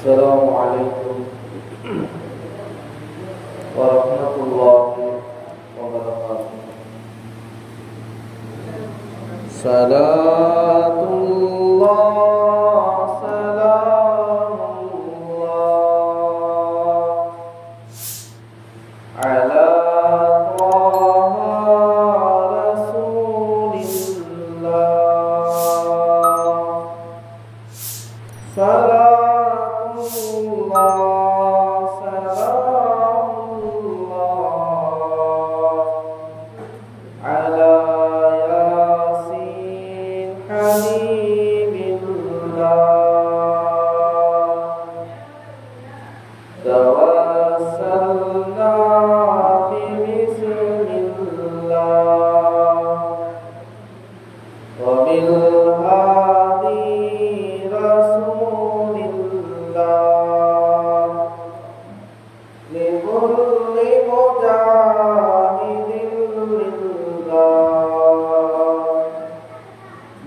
السلام عليكم ورحمة الله وبركاته. صلاة الله سلام الله على طه رسول الله. صلاة الله سلام الله على ياسين حبيب الله. توسلنا ببسم الله وبالهادي رسول الله لكل مجاهد لله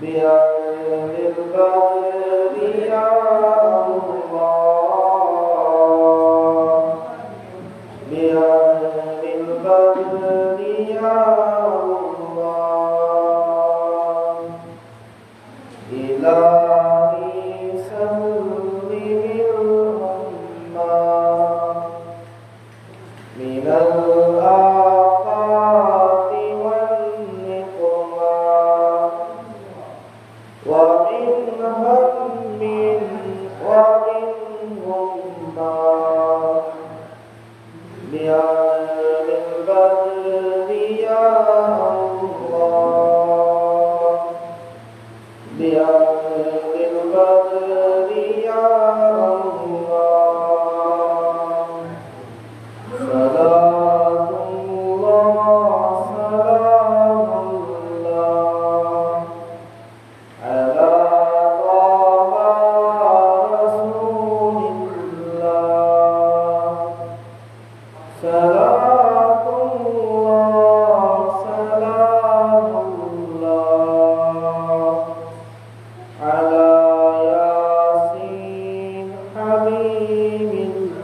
بأهل البدر يا الله بأهل البدر يا الله. إلهي سلم الأمة من الآفات والنقمة ومن هم ومن غمة بأهل البدر يا الله بأهل البدر يا الله. صلاة الله سلام الله على طه رسول الله. صلاة الله سلام الله على ياسين حبيب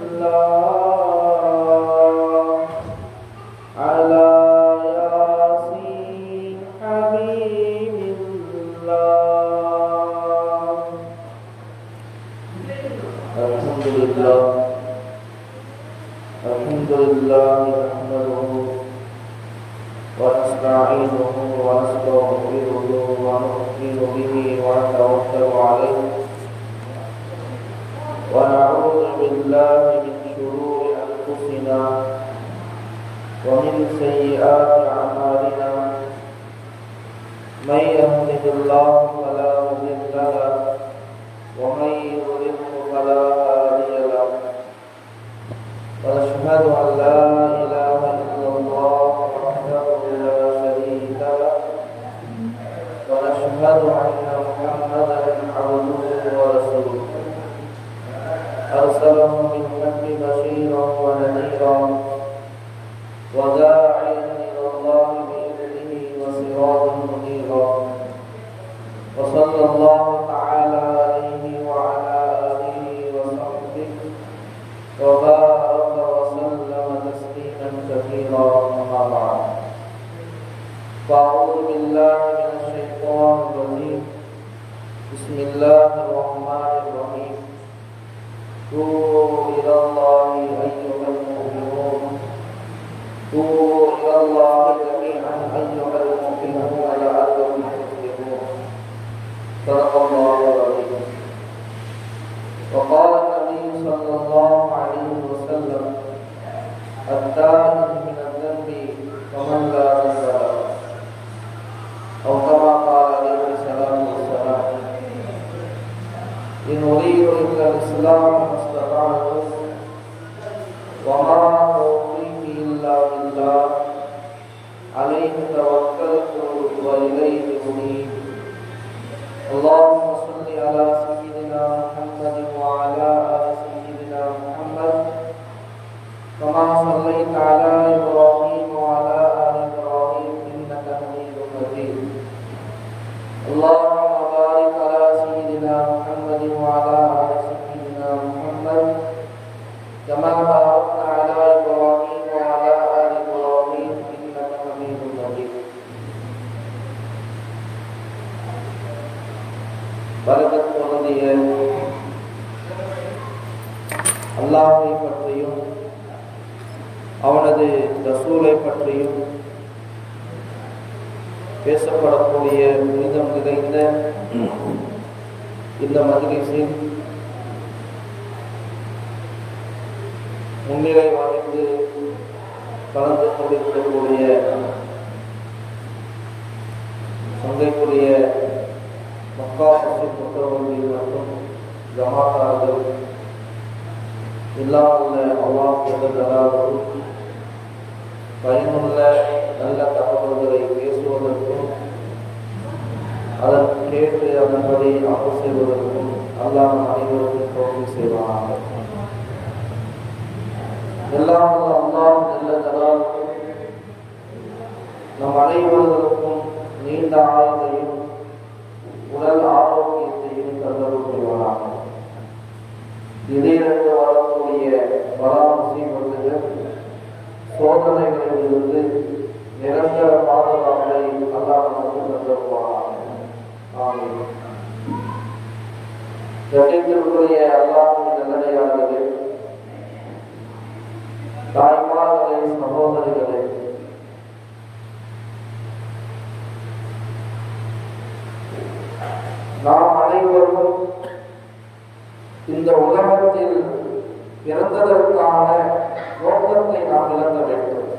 الله على ياسين حبيب الله. الحمد لله نحمده ونستعينه ونستغفره ونؤمن به ونتوكل عليه ونعوذ بالله من شرور أنفسنا ومن سيئات أعمالنا. من يهده الله فلا مضل له ومن يضلل فلا هادي له. ونشهد أن لا إله إلا الله وحده لا شريك له ونشهد أن محمدا عبده ورسوله أرسله بالحق بشيرا ونذيرا وداعيا إلى الله بإذنه وسراجا منيرا. وصلى الله تعالى عليه وعلى آله وصحبه وبارك وسلم تسليما كثيرا. أما بعد فأعوذ بالله من الشيطان الرجيم. بسم الله الرحمن الرحيم. توبوا إلى الله أيها المؤمنون توبوا إلى الله جميعا أيها المؤمنون لعلكم تفلحون. صدق الله العظيم. وقال النبي صلى الله عليه وسلم التائب من الذنب ومن لا ذنب له أو كما قال عليه الصلاة والسلام. إن أريد إلا الإسلام ما استطعت وما توفيقي إلا بالله عليه توكلت وإليه أنيب. اللهم صل على سيدنا محمد وعلى آل سيدنا محمد كما صليت على إبراهيم وعلى آل إبراهيم إنك حميد مجيد. اللهم بارك على سيدنا محمد وعلى آل سيدنا محمد அல்லாஹை பற்றியும் அவனது ரசூலை பற்றியும் பேசப்படக்கூடிய புனிதம் நிறைந்த இந்த மஜ்லிஸில் முன்னிலை வகித்து கலந்து கொண்டிருக்கக்கூடிய சந்தைக்குரிய மக்கா மஸ்ஜித் புத்தகங்கள் மற்றும் ஜமாத்தார்கள் எல்லாம் உள்ள அல்லாஹ் பயனுள்ள நல்ல தகவல்களை பேசுவதற்கும் அதன் கேட்டு அதன்படி அமல் செய்வதற்கும் அல்லாஹ் அனைவருக்கும் தௌஃபீக் செய்வானாக. எல்லாம் அல்லாஹ் நம் அனைவருக்கும் நீண்ட ஆயுளையும் உடல் ஆரோக்கியத்தையும் தந்தருள் புரிவானாக. திடீரென்று வரக்கூடிய பலா முசீபத்துகள் சோதனைகளிலிருந்து நிரந்தர பாதுகாப்பை அல்லாஹ் நமக்கு தந்தருள்வானாக. ஆமீன். கண்ணியத்திற்குரிய அல்லாஹ்வின் நல்லடியார்களே, தாய்மார்களே, சகோதரிகளே, நாம் அனைவரும் இந்த உலகத்தில் பிறந்ததற்கான நோக்கத்தை நாம் விளங்க வேண்டும்.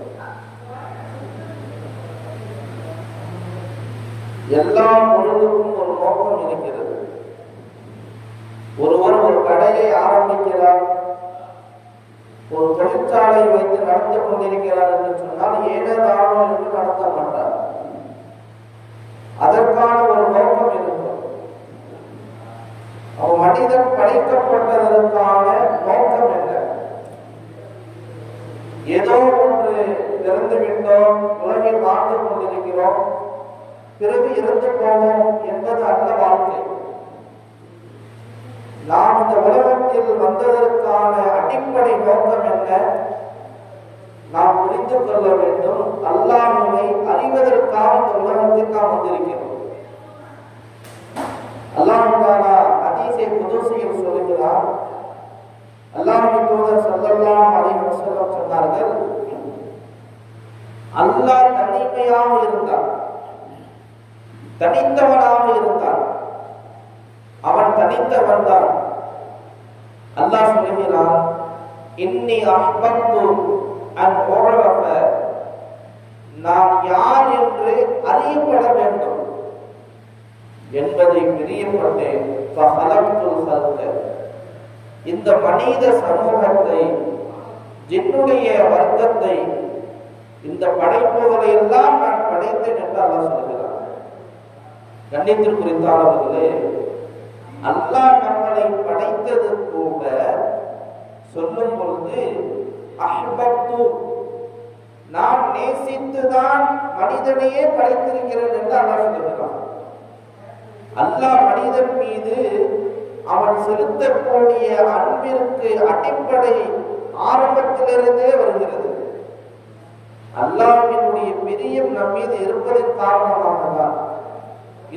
எல்லா பொழுதுக்கும் ஒரு நோக்கம் இருக்கிறது. ஒருவர் ஒரு கடையை ஆரம்பிக்கிறார், ஒரு தொழிற்சாலை வைத்து நடந்து கொண்டிருக்கிறார் என்று சொன்னால் ஏனதானோ என்று நடத்த மாட்டார். அதற்கான ஒரு நோக்கம் இருக்கும். அவன் மனிதன் படைக்கப்பட்டதற்கான நோக்கம் என்ன? ஏதோ ஒன்று பிறந்து விட்டோம், உலகில் வாழ்ந்து கொண்டிருக்கிறோம், பிறகு இறந்து போவோம் என்பது அல்ல வாழ்க்கை. நாம் இந்த உலகத்தில் வந்ததற்கான அடிப்படை நோக்கம் என்ன? நாம் புரிந்து கொள்ள வேண்டும். அல்லாஹ்வை அறிவதற்காக இந்த உலகத்தில் நாம் வந்திருக்கிறோம். அல்லாஹ் தஆலா ஹதீஸை குதுஸியில் சொல்கிறார். அல்லாஹ்வின் தூதர் ஸல்லல்லாஹு அலைஹி வஸல்லம் சொன்னார்கள், அல்லாஹ் தனிமையாக இருந்தார், தனித்தவனாக இருந்தார். அவன் தனித்தவன் தான். அல்லாஹ் சொல்கிறான், இன்னி அஹ்பத்து அன் உரஃப, நான் யார் என்று அறியப்பட வேண்டும் என்பதை பிரியப்பட்டேன். இந்த மனித சமூகத்தை, ஜின்னுடைய வர்க்கத்தை, இந்த படைப்புகளை எல்லாம் நான் படைத்தேன் என்று அல்லாஹ் சொல்கிறார். கண்ணியத்திற்குரியவர்களே, அல்லாஹ் நம்மளை படைத்தது கூட சொல்லும் பொழுது அஹ்பத்து, நான் நேசித்துதான் மனிதனையே படைத்திருக்கிறேன் என்று அல்லாஹ் சொல்கிறான். அல்லாஹ் மனிதன் மீது அவன் செலுத்தக்கூடிய அன்பிற்கு அடிப்படை ஆரம்பத்திலிருந்தே வருகிறது. அல்லாஹ்வினுடைய பிரியம் நம் மீது இருப்பதன் காரணமாக தான்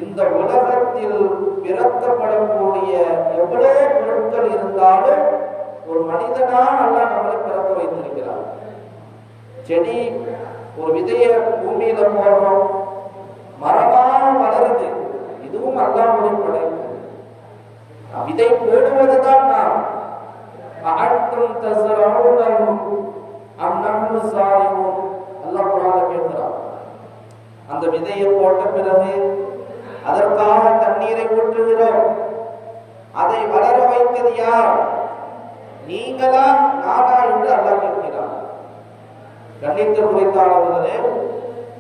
இந்த உலகத்தில் பிறக்கப்படக்கூடிய எவ்வளவு பொருட்கள் இருந்தாலும் ஒரு மனிதனால் அல்லாஹ் நம்மளை பிறக்க வைத்திருக்கிறார். செடி ஒரு விதைய பூமியில போடுறோம், மரமாக வளருது, இதுவும் அல்லாஹ்வுடைய படைப்பு. விதை போடுவதுதான் நாம். அஅன்தும் தஸரஊனஹு அம் நஹ்னு ஸாலிஹூன், அல்லாஹ் குர்ஆன்ல கேட்கிறார். அந்த விதையை போட்ட பிறகு அதற்காக தண்ணீரை ஊற்றுகிறோம், அதை வளர வைத்தது யார்? நீங்களா நானா என்று அல்லாஹ் கேட்கிறார். கண்ணியத்திற்குரியவர்களே,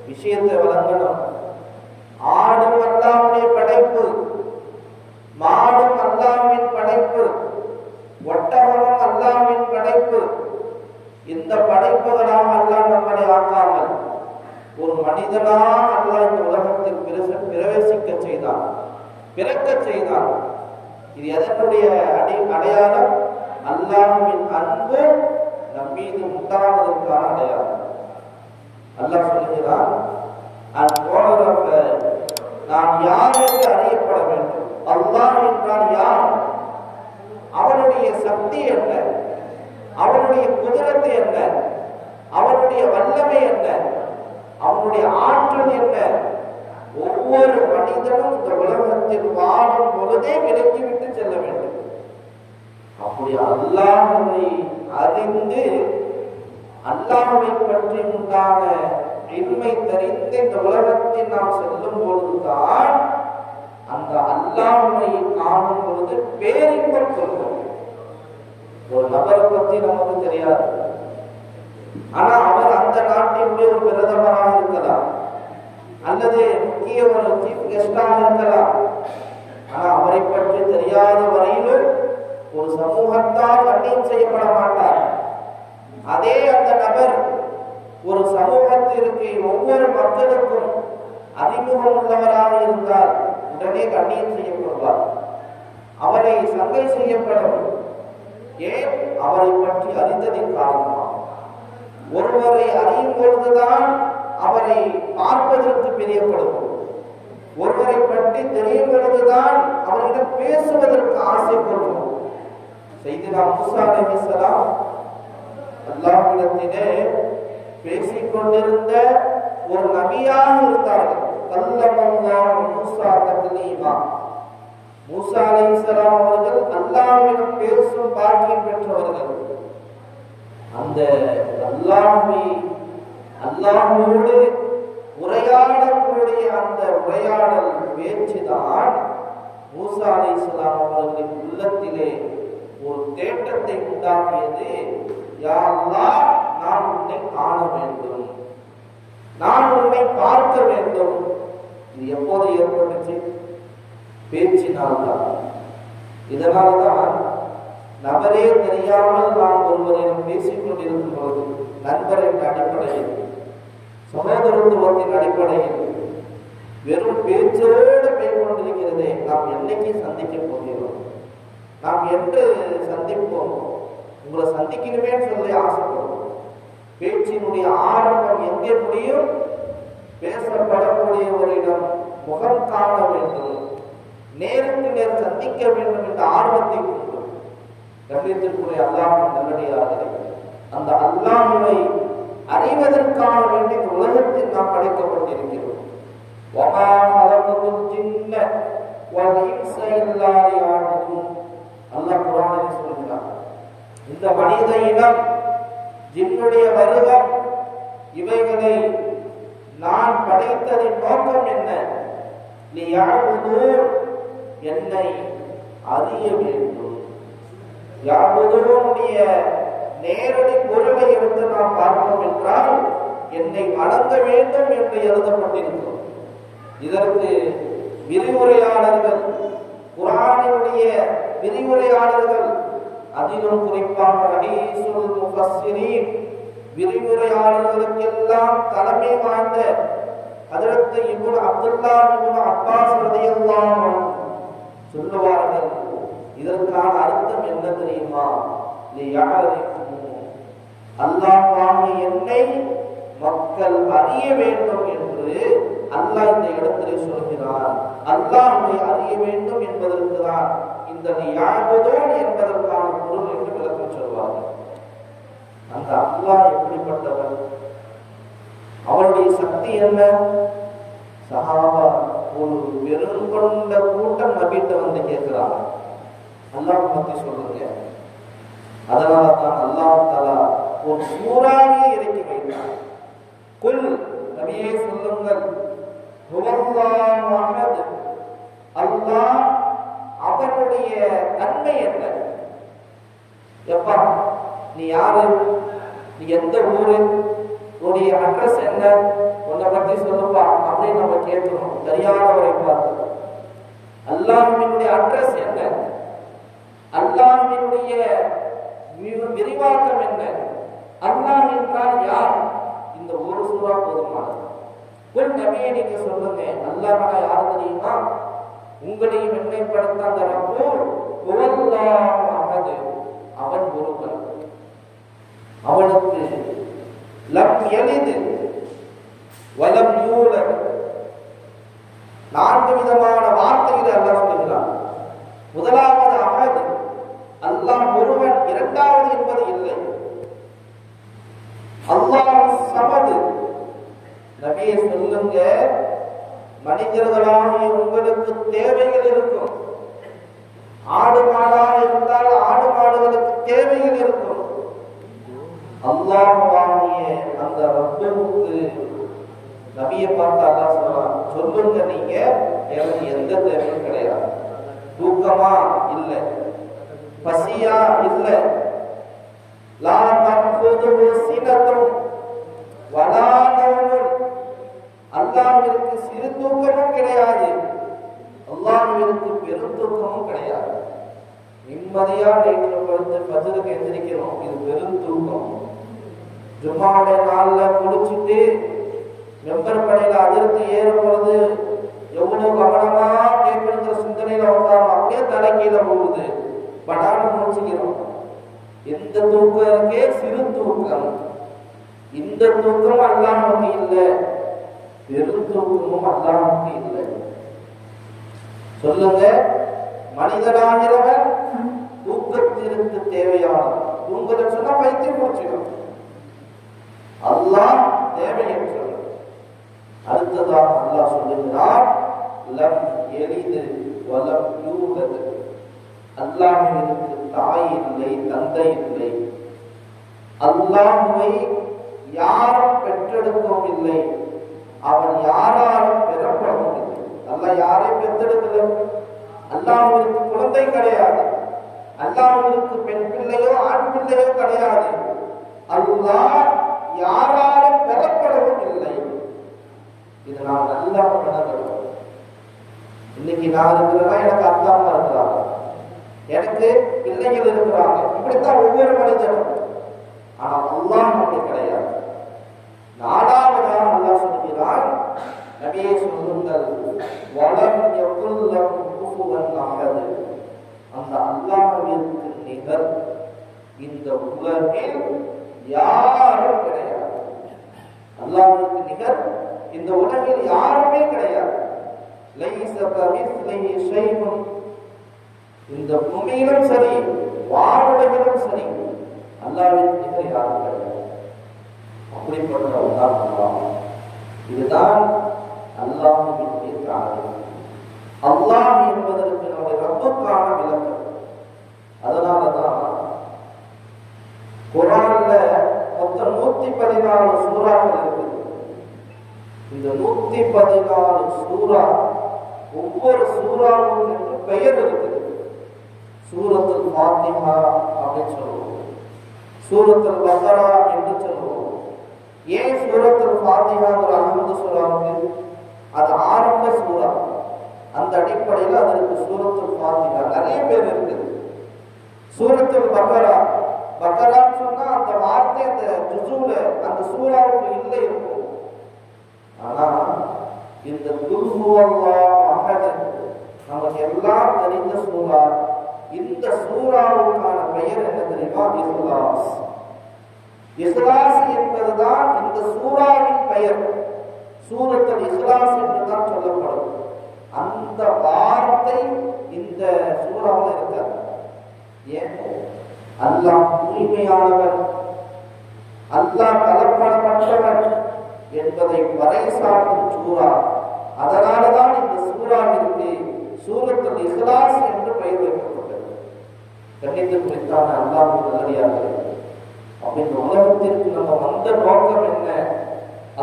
விஷயத்தை வழங்கணும். ஆடும் அல்லாஹ்வுடைய படைப்பு, மாடும் அல்லாஹ்வின் படைப்பு, ஒட்டகமும் அல்லாஹ்வின் படைப்பு. இந்த படைப்புகளாக அல்லாஹ் நம்மளை ஆக்காமல் ஒரு மனிதனாக அல்லாஹ் இந்த உலகத்தில் பிரவேசிக்க செய்தான், பிறக்க செய்தான். இது எதனுடைய அடையாளம்? அல்லாஹ்வின் அன்பு நம் மீது உண்டானதற்கான அடையாளம். அல்லாஹ் சொல்கிறான், நான் யார் என்று அறியப்பட வேண்டும். அல்லாஹ் என்றால் யார்? அவனுடைய சக்தி என்ன? அவனுடைய குதிரத்து என்ன, அவனுடைய வல்லமை என்ன, அவனுடைய ஆற்றல் என்ன, ஒவ்வொரு மனிதனும் இந்த உலகத்தில் வாழும் பொழுதே விலக்கிவிட்டு செல்ல வேண்டும். அப்படி அல்லாஹ்வை அறிந்து அல்லாஹ்வை பற்றி உண்டான இன்மை தெரிந்து இந்த உலகத்தில் நாம் செல்லும் பொழுதுதான் அந்த அல்லாஹ்வை காணும் பொழுது பேரின்பம் சொல்வோம். ஒரு நபரை பற்றி நமக்கு தெரியாது, ஆனா அவர் அந்த நாட்டினுடைய ஒரு பிரதமராக இருக்கலாம், அல்லது முக்கிய ஒரு சீஃப் கெஸ்டாக இருக்கலாம். ஆனா அவரை பற்றி தெரியாத வரையிலும் ஒரு சமூகத்தால் கண்ணியம் செய்யப்பட மாட்டார். அதே அந்த நபர் ஒரு சமூகத்திற்கு ஒவ்வொரு மக்களுக்கும் அறிமுகம் உள்ளவராக இருந்தால் உடனே கண்ணியம் செய்யப்படுவார், அவரை சங்கை செய்யப்படும். ஏன்? அவரை பற்றி அறிந்ததின் காரணமாக. ஒருவரை அறியும் பொழுதுதான் அவரை பார்ப்பதற்கு பிரியப்படுவோம், ஒருவரை பற்றி தெரியும் பொழுதுதான் அவரிடம் பேசுவதற்கு ஆசைப்படுவோம். சையதுனா மூஸா அலைஹிஸ்ஸலாம் அல்லாஹ்விடத்திலே பேசிக் கொண்டிருந்த ஒரு நபியாக இருந்தார்கள். கல்லமல்லாஹு மூஸா தக்லீமா. மூஸா அலைஹிஸ்ஸலாம் அவர்கள் அல்லாஹ்விடம் பேசும் பாக்கியம் பெற்றவர்கள். அந்த அல்லாஹ்வோடு உரையாடக்கூடிய அந்த உரையாடல் பேச்சுதான் மூஸா அலைஹிஸ்ஸலாம் அவர்களின் உள்ளத்திலே ஒரு தேட்டத்தை உண்டாக்கியது. யா அல்லாஹ், நான் உன்னை காண வேண்டும், நான் உன்னை பார்க்க வேண்டும். இது எப்போது ஏற்பட்டுச்சு? பேச்சினால்தான். இதனால்தான் நபரே தெரியாமல் நாம் ஒருவரிடம் பேசிக் கொண்டிருக்கும் பொழுது நண்பரின் அடிப்படையில், சகோதரத்துவத்தின் அடிப்படையில் வெறும் பேச்சோடு போய் கொண்டிருக்கிறதே, நாம் என்னைக்கு சந்திக்க போகிறோம், நாம் என்று சந்திப்போம், உங்களை சந்திக்கணுமே சொல்லி ஆசைப்படுவோம். பேச்சினுடைய ஆரம்பம் எங்கே முடியும்? பேசப்படக்கூடியவரிடம் முகம் காண வேண்டும், நேருக்கு நேர் சந்திக்க வேண்டும் என்ற ஆர்வத்தை கொண்டு கண்ணியத்திற்குரிய அல்லாஹ்வின் நல்லடியார்களே, அந்த அல்லாஹ்வை அறிவதற்காக வேண்டிய உலகத்தில் நாம் படைக்கப்பட்டிருக்கிறோம். வமா ஹலகத்துல் ஜின்ன வல் இன்ஸ இல்லா லியஅபுதூன். அல்லாஹ் குர்ஆனில் சொல்கிறார், இந்த மனித இனம், ஜின்னுடைய வருகம், இவைகளை நான் படைத்ததின் நோக்கம் என்ன? லியஅபுதூன், என்னை அறிய வேண்டும். யாபுதூனுடைய நேரடி பொருளை எடுத்து நாம் பார்ப்போம் என்றால் என்னை வணங்க வேண்டும் என்று எழுதப்பட்டிருக்கிறோம். இதற்கு விரிவுரையாளர்கள், குர்ஆனினுடைய விரிவுரையாளர்கள், அதிலும் குறிப்பாக ஹதீஸுல் முஃபஸ்ஸிரீன் விரிவுரையாளர்களுக்கெல்லாம் தலைமை வாய்ந்த ஹஜ்ரத் இப்னு அப்துல்லாஹ் இப்னு அப்பாஸ் ரலியல்லாஹு அன்ஹு சொல்லுவார்கள், இதற்கான அர்த்தம் என்ன தெரியுமா? அல்லாஹ்வாகிய என்னை மக்கள் அறிய வேண்டும் என்று அல்லாஹ் இந்த இடத்திலே சொல்கிறார். அல்லாஹ்வை அறிய வேண்டும் என்பதற்கு தான் இந்த லியஅபுதூன் என்பதற்கான பொருள் என்று விளக்கம் சொல்வார்கள். அந்த அல்லாஹ் எப்படிப்பட்டவர்? அவருடைய சக்தி என்ன? சஹாபா ஒரு பெருங்கொண்ட கூட்டம் நபிட்ட வந்து கேட்கிறாங்க, அல்லாஹ் பத்தி சொல்லுங்க. அதனால தான் அல்லாஹ் தஆலா ஒரு சூறாவை இறக்கி வைத்தார். குல், நபியே சொல்லுங்கள், ஹுவல்லாஹு அஹத், அல்லாஹ், அவனுடைய தன்மை என்ன? எப்பா நீ யாரு, நீ எந்த ஊரு, உன்னுடைய அட்ரஸ் என்ன, உன்னை பத்தி சொல்லுப்பா அப்படின்னு நம்ம கேட்கிறோம் தெரியாதவரை பார்த்து. அல்லாஹ்வினுடைய அட்ரஸ் என்ன, அல்லாஹ்வினுடைய விரிவாக்கம் என்ன, அல்லாஹ் என்றால் யார்? இந்த ஒரு சூறா போதுமானது. குல், நபியே நீங்க சொல்லுங்க, அல்லாஹ்னா யார் தெரியுமா? உங்களையும் என்னை படைத்த அந்த ரப்பு ஹுவல்லாஹு அஹத், அவன் ஒருவன், அவனுக்கு லம் யலித் வலம் யூலத். 4 விதமான வார்த்தைகளை அல்லாஹ் சொல்கிறான். முதலாவது அஹத், அல்லாஹ் ஒருவன். இரண்டாவது என்பது இல்லை. மனிதர்களாகிய உங்களுக்கு தேவைகள் இருக்கும். ஆடு மாடாக இருந்தால் ஆடு மாடுகளுக்கு தேவைகள் இருக்கும். அல்லாஹ்வாகிய அந்த ரப்புக்கு நபியை பார்த்து அல்லாஹ் சொல்றான், சொல்லுங்க நீங்க, எனக்கு எந்த தேவையும் கிடையாது. தூக்கமா இல்ல, பசியா இல்ல, லா தஅഖுதுஹு சினத்துன் வலா நௌமுன், அல்லாஹ்விற்கு சிறு தூக்கமும் கிடையாது, அல்லாஹ்விற்கு பெரும் தூக்கமும் கிடையாது. நிம்மதியா நைட்ல படுத்து ஃபஜ்ருக்கு எந்திரிக்கிறோம், இது பெரும் தூக்கம். ஜும்மாவுடைய நாள்ல குளிச்சுட்டு மெம்பர் படையில அதிர்த்து ஏறும் பொழுது எவ்வளவு கவனமா கேட்கிற சிந்தனையில உட்காரும், அப்படியே தலைக்கீழ போகுது, படான்னு முடிச்சுக்கிறோம். எந்த தூக்கம் இருக்கே சிறு தூக்கம். இந்த தூக்கம் அல்லாஹ்வுக்கு இல்லை, பெரும் தூக்கமும் அல்லாஹ்வுக்கு இல்லை. சொல்லுங்க, மனிதனாகிறவன் தூக்கத்திற்கு தேவையானவன். தூங்குறன்னு சொன்னா பைத்தியம் முடிச்சிடும். அல்லாஹ் தேவையற்றவன். அடுத்ததாக அல்லாஹ் சொல்லுகிறார், லம் யலிது வலம் யூலது, அல்லாஹ்விற்கு தாய் இல்லை, தந்தை இல்லை. அல்லாஹ்வை யாரும் பெற்றெடுக்கவும் இல்லை, அவன் யாராலும் பெறப்படவும் இல்லை. அல்லாஹ் யாரையும் பெற்றெடுக்கல. அல்லாஹ்விற்கு குழந்தை கிடையாது, அல்லாஹ்விற்கு பெண் பிள்ளையோ ஆண் பிள்ளையோ கிடையாது. அல்லாஹ் யாராலும் பெறப்படவும் இல்லை. இது நாம் நல்லா உணரணும். இன்னைக்கு நான் இருக்கிறேன்னா எனக்கு அப்பா அம்மா இருக்கிறாங்க, எனக்கு பிள்ளைகள் இருக்கிறாங்க, இப்படித்தான் ஒவ்வொரு மனிதனும். ஆனா அல்லாஹ் அப்படி கிடையாது. நாலாவதாக அல்லாஹ் சொல்கிறான், நபியே சொல்லுங்கள், வலம் யகுல் லஹு குஃபுவன் அஹத், அந்த அல்லாஹ்விற்கு நிகர் இந்த உலகில் யாரும் கிடையாது. அல்லாஹ்விற்கு நிகர் இந்த உலகில் யாருமே கிடையாது. லைஸ கமிஸ்லிஹி ஷைஉன், இந்த பூமியிலும் சரி வானுலகிலும் சரி அல்லாஹ்விற்கு நிகர் யாரும் கிடையாது. அப்படிப்பட்டவன் தான் அல்லாஹ். இதுதான் அல்லாஹ்வின் காரணம். அல்லாஹ் என்பதற்கு நம்முடைய ரப்புக்கான விளக்கம். அதனாலதான் குர்ஆன்ல மொத்தம் 114 சூறாக்கள் இருக்குது. இந்த 114 சூறா, ஒவ்வொரு சூறாவுக்கும் என்று பெயர் இருக்குது. சூரத்துல் ஃபாத்திஹா அப்படின்னு சொல்லுவோம், சூரத்துல் பக்ரா என்று சொல்லுவோம். ஏன் சூரத்துல் ஃபாத்திஹா ஒரு அல்ஹம்து சொல்றாங்க? அது ஆரம்ப சூறா, அந்த அடிப்படையில் அதற்கு சூரத்துல் ஃபாத்திஹா நிறைய பேர் இருக்குது. சூரத்துல் பக்ரா, பக்ரான்னு சொன்னா அந்த வார்த்தை அந்த ஜுஸூல அந்த சூறாவுக்கு இல்லை இருக்கும். ஆனா இந்த குல் ஹுவல்லாஹு அஹத் நமக்கு எல்லாம் தெரிந்த சூறா. இந்த சூறாவுக்கான பெயர் என்ன தெரியுமா? இஹ்லாஸ். இஹ்லாஸ் என்பதுதான் இந்த சூறாவின் பெயர். சூரத்துல் இஹ்லாஸ் என்றுதான் சொல்லப்படும். அந்த வார்த்தை இந்த சூறாவில் இருக்காது. ஏன்? அல்லாஹ் தூய்மையானவன், அல்லாஹ் கலப்படமற்றவன் என்பதை பறைசாற்றும் சூறா. அதனாலதான் இந்த சூறாவிற்கு சூரத்துல் இஹ்லாஸ் என்று பெயர் வைக்கப்பட்டது. கண்ணியத்தை குறித்தான அல்லாஹ்வின் நல்லடியார்களே, அப்ப இந்த உலகத்திற்கு நம்ம வந்த நோக்கம் என்ன?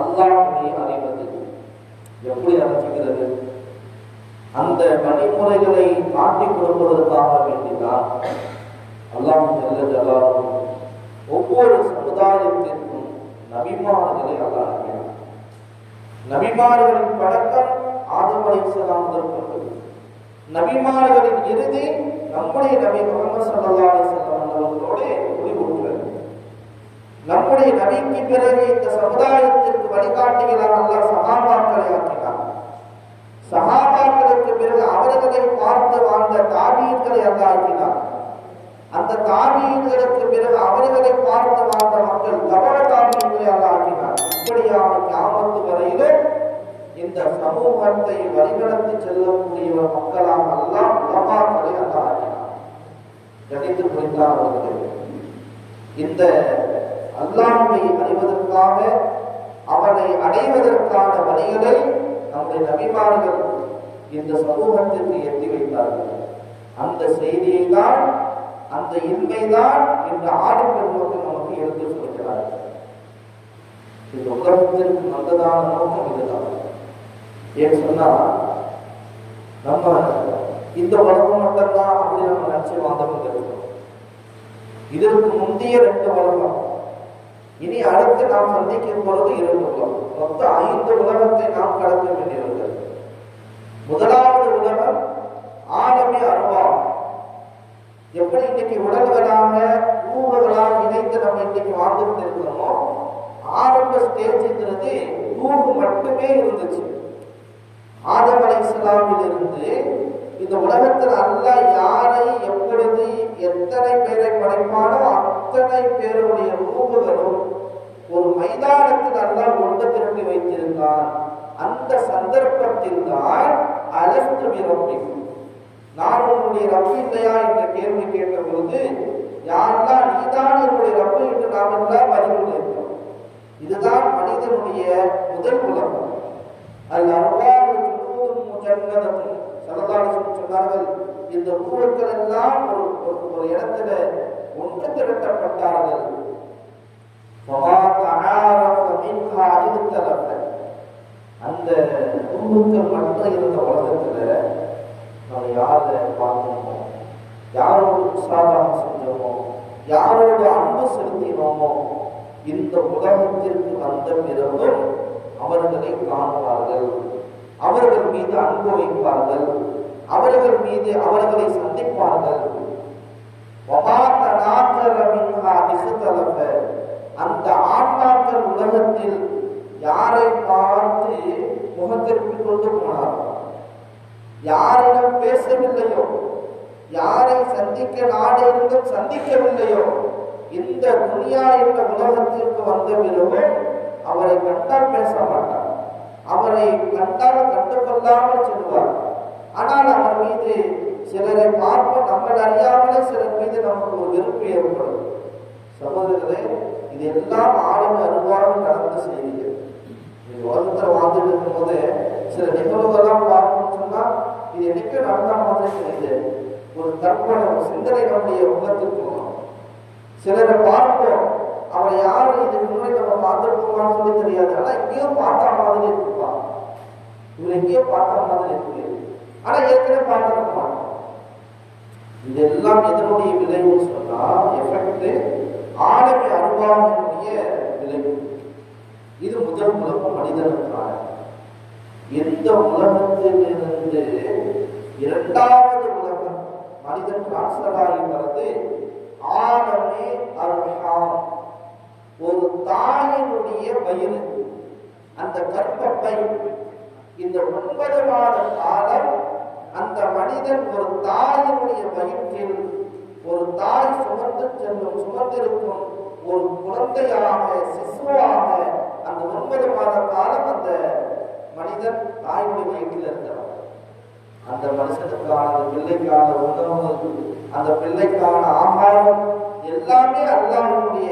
அல்லாஹ்வை அறிவது. எப்படி அறிஞ்சுகிறது? அந்த வழிமுறைகளை காட்டிக் கொடுப்பதற்காக வேண்டிதான் அல்லாஹ் ஜல்ல ஜலாலுஹு ஒவ்வொரு சமுதாயத்திற்கும் நபிமார்களை அல்லாஹ் அனுப்பினார். நபிமார்களின் பழக்கம் ஆதம் அலைஹிஸ்ஸலாம் முதற்கொண்டு நபிமார்களின் இறுதி நம்முடைய நபி முஹம்மது ஸல்லல்லாஹு அலைஹி வஸல்லம் அவர்களோடு முடிவுற்றது. நம்முடைய நபிக்கு பிறகு இந்த சமுதாயத்திற்கு வழிகாட்டிகளாக அல்லாஹ் சஹாபாக்களை ஆக்கினார். சஹாபாக்களுக்கு பிறகு அவர்களை பார்த்து வாழ்ந்த தாபீன்களை அல்லாஹ் ஆக்கினார். அந்த தாபீன்களுக்கு பிறகு அவர்களை பார்த்து வாழ்ந்த மக்கள் தபா தாபீன்களை அல்லாஹ் ஆக்கினார். இப்படியாக கியாமத் வரையிலும் இந்த சமூகத்தை வழிநடத்தி செல்லக்கூடிய மக்களாக அல்லாஹ் உலமாக்களை அல்லாஹ் ஆக்கினார். கணித்து புரிந்தார்கள். இந்த அல்லாஹ்வை அறிவதற்காக, அவனை அடைவதற்கான வழிகளை நம்முடைய நபிமார்கள் இந்த சமூகத்திற்கு எத்தி வைத்தார்கள். அந்த செய்தியை தான், அந்த இன்மைதான் இந்த ஆடம்பெருமக்கள் நமக்கு எடுத்து சொல்கிறார்கள். இந்த உலகத்திற்கு நல்லதான நோக்கம் இதுதான். ஏன் சொன்னா, நம்ம இந்த உலகம் மட்டும்தான் அப்படி நம்ம நினைச்சு வாழ்ந்து கொண்டிருக்கிறோம். இதற்கு முந்தைய 2 உலகம், இனி அடுத்து நாம் சந்திக்கும் பொழுது 2 உலகம், மொத்தம் 5 உலகத்தை நாம் கடக்க வேண்டியிருக்கிறது. முதலாவது உலகம் ஆலமே அருவாம். எப்படி இன்னைக்கு உடல்களாக ரூஹுகளாக இணைந்து நம்ம இன்னைக்கு வாழ்ந்து கொண்டிருக்கிறோமோ, ஆரம்ப ஸ்டேஜ்ங்கிறது ரூஹு மட்டுமே இருந்துச்சு. ஆதம் அலைஹிஸ்ஸலாமில் இருந்து இந்த உலகத்தில் அல்லாஹ் யாரை எப்பொழுது எத்தனை பேரை படைப்பானோ அத்தனை பேருடைய ரூஹுகளும் ஒரு மைதானத்தில் அல்லாஹ் ஒன்று திரட்டி வைத்திருந்தான். அந்த சந்தர்ப்பத்தில் தான் அலஸ்து பிரப்பிக்கும், நான் உன்னுடைய ரப்பு இல்லையா என்ற கேள்வி கேட்ட பொழுது, யாரெல்லாம் நீதான் என்னுடைய ரப்பு என்று நாம் எல்லாம் அறிவுறுத்தோம். இதுதான் மனிதனுடைய முதல் உலகம். சொன்னார்கள், இந்த ரூஹுக்கள் எல்லாம் ஒரு இடத்துல ஒன்று திரட்டப்பட்டார்கள். அந்த ரூஹுக்கள் மட்டும் இருந்த உலகத்துல நம்ம யாரை பார்க்கணுமோ, யாரோடு உற்சாகம் செஞ்சோமோ, யாரோடு அன்பு செலுத்தினோமோ, இந்த உலகத்திற்கு வந்த பிறகும் அவர்களை காணுவார்கள், அவர்கள் மீது அன்பு வைப்பார்கள், அவர்கள் மீது அவர்களை சந்திப்பார்கள். அந்த ஆன்மாக்கள் உலகத்தில் யாரை பார்த்து முகத்திற்கு கொண்டு போனார்கள், யாரிடம் பேசவில்லையோ, யாரை சந்திக்க நாடு இருந்தும் சந்திக்கவில்லையோ, இந்த துனியா என்ற உலகத்திற்கு வந்த பிறகு அவரை கண்டால் பேச மாட்டார், அவரை கண்டால் கண்டுகொள்ளாமல் சொல்லுவார். ஆனால் அவர் மீது சிலரை பார்ப்போம், நம்மளை அறியாமலே சிலர் மீது நமக்கு ஒரு வெறுப்பு ஏற்படும். சகோதரர்களே, இது எல்லாம் ஆளுமை அருவாக நடந்த செய்திகள். உலகத்தில் வாழ்ந்துட்டு இருக்கும் போது சில நிகழ்வுகள்லாம் பார்க்கணும்னு சொன்னா இது என்னைக்கோ நடந்த மாதிரி தெரியுது. ஒரு கற்பனை, ஒரு சிந்தனை நம்முடைய உள்ளத்திற்கு சிலரை பார்ப்போம், அவரை யாரும் இதுக்கு முன்னாடி நம்ம பார்த்துருக்கோமான்னு சொல்லி தெரியாது, ஆனா எங்கேயோ பார்த்தா மாதிரி இருப்பான், இவர் எங்கேயோ பார்த்த மாதிரி இருக்கு, ஆனா ஏற்கனவே பார்த்துருக்க மாட்டோம். இதெல்லாம் எதனுடைய விளைவுன்னு சொன்னா, எஃபெக்ட் ஆளுமை அருவாவினுடைய விளைவு. இது முதல் உலகம் மனிதனுக்கான. எந்த உலகத்திலிருந்து இரண்டாவது உலகம் மனிதன் டிரான்ஸ்பர் ஆகி வருது, ஆலமே அர்ஹாம், ஒரு தாயினுடைய வயிறு, அந்த கர்ப்பப்பை. இந்த 9 மாத காலம் அந்த மனிதன் ஒரு தாயினுடைய வயிற்றில், ஒரு தாய் சுமந்திருக்கும் ஒரு குழந்தையாக, சிசுவாக அந்த 9 மாத காலம் அந்த மனிதன் தாயினுடைய வயிற்றில் இருக்கிறார். அந்த மனுஷனுக்கான, அந்த பிள்ளைக்கான உணவு, அந்த பிள்ளைக்கான ஆகாரம் எல்லாமே அல்லாஹ்வுடைய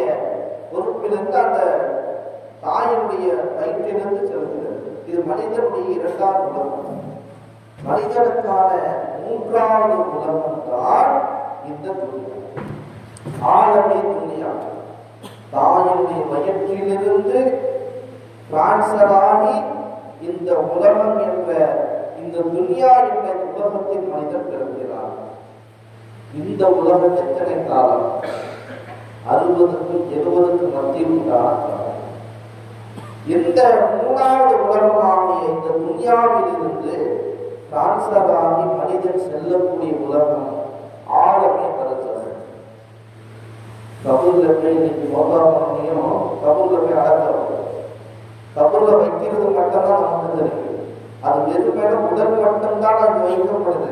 பொறுப்பிலிருந்து அந்த தாயினுடைய வயிற்றிலிருந்து செல்கிறது. இது மனிதனுடைய 2வது உலகம். மனிதனுக்கான 3வது உலகம் தான் இந்த துனியா, ஆலமே துனியா. தாயினுடைய வயிற்றிலிருந்து டிரான்ஸ்பர் ஆகி இந்த உலகம் என்ற, இந்த துனியா என்ற உலகத்தில் மனிதன் பிறக்கிறார். இந்த உலகம் எத்தனை காலம்? 60க்கும் 70க்கும் மத்தியில் உண்டான இந்த 3வது உலகமாகிய இந்த துனியாவில் இருந்து டிரான்ஸ்பர் ஆகி மனிதன் செல்லக்கூடிய உலகம் ஆழமே கருத்தது. கபூர்ல போய் இன்னைக்கு மோதாமையும் கபூர்ல போய் அடக்கிறோம். கபூர்ல வைக்கிறது மட்டும்தான் நமக்கு தெரியும். அது வெறுமையில உடல் மட்டும்தான் அது வைக்கப்படுது.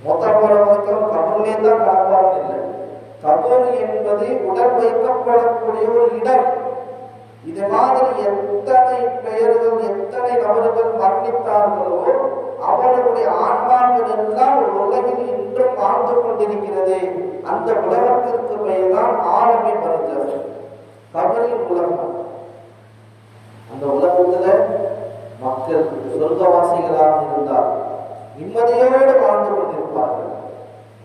மொத்த போற வரைக்கும் கபூர்லே தான் நடப்பாங்க இல்லை. கபூர் என்பது உடல் வைக்கப்படக்கூடிய ஒரு இடம். இது மாதிரி எத்தனை பெயர்கள், எத்தனை நபர்கள் மரணித்தார்களோ அவர்களுடைய ஆன்மாக்கள் எல்லாம் ஒரு உலகில் இன்றும் வாழ்ந்து கொண்டிருக்கிறது. அந்த உலகத்திற்கு பெயர் தான் ஆலமே பரிசல், கபரின் உலகம். அந்த உலகத்துல மக்கள் சொர்க்கவாசிகளாக இருந்தார், நிம்மதியோடு வாழ்ந்து கொண்டிருப்பார்கள்.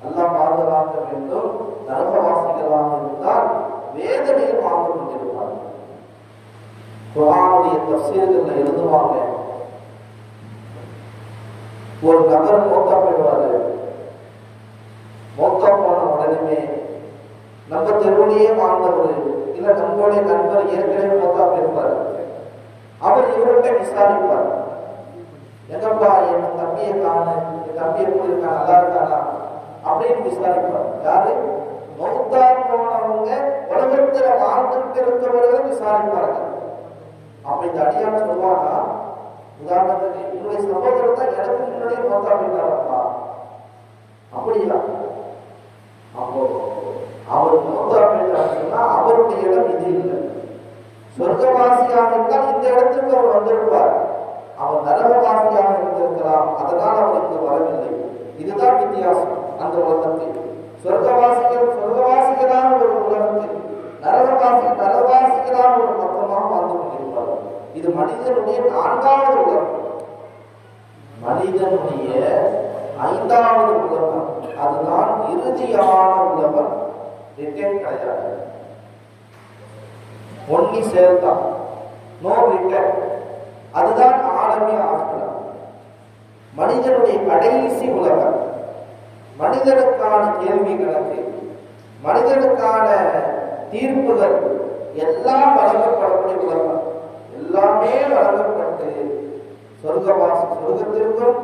அல்லாஹ் பாதுகாக்க வேண்டும். நரகவாசிகளாக இருந்தால் வேதனையில் வாழ்ந்து கொண்டிருப்பார்கள். குர்ஆனுடைய தஃசீர்கள் எழுதுவாங்க, ஒரு நபர் மௌத்தா போயிடுவாரு. மௌத்தா போன உடனே நம்ம தெருவிலேயே வாழ்ந்தவர் இல்ல நம்மளுடைய நண்பர் ஏற்கனவே மௌத்தா போயிருப்பாரு. அவர் இவர்கிட்ட விசாரிப்பார், எங்கப்பா என் தம்பியை காணு, என் தம்பி எப்படி இருக்கா, நல்லா இருக்கானா அப்படின்னு விசாரிப்பார். யாரு? மௌத்தா போனவங்க உலகத்துல வாழ்ந்துட்டு இருக்கிறவர்களை விசாரிப்பார்கள். அப்ப இந்த அடியான் சொல்லுவானா, உதாரணத்துக்கு என்னுடைய சகோதரர் தான் எனக்கு முன்னாடியே மௌத்தா போயிட்டாரப்பா, அப்படியா? அப்போ அவர் மௌத்தா போயிட்டாருன்னு சொன்னா அவருடைய இடம் இது இல்லை. சொர்க்கவாசியாக இருந்தால் இந்த இடத்துக்கு அவர் வந்திருப்பார். அவர் நரகவாசியாக இருந்திருக்கலாம், அதனால் அவர் இங்கு வரவில்லை. இதுதான் வித்தியாசம். அந்த உலகத்தில் சொர்க்கவாசிகளான ஒரு உலகத்தில் நரகவாசிகளான ஒரு பக்கமாக வாழ்ந்து கொண்டிருப்பார்கள். இது மனிதனுடைய 4வது உலகம், மனிதனுடைய 5வது உலகம். அதுதான் இறுதியான உலகம். ரிட்டர்ன் கிடையாது, ஒன்லி சேர்த்தான், நோ ரிட்டர்ன். அதுதான் ஆலமே ஆஃப்டர். மனிதனுடைய கடைசி உலகம், மனிதனுக்கான கேள்வி கணக்கு, மனிதனுக்கான தீர்ப்புகள் எல்லாம் வழங்கப்படக்கூடிய உலகம். எல்லாமே வழங்கப்பட்டு சொர்க்கவாசி சொர்க்கத்திற்கும்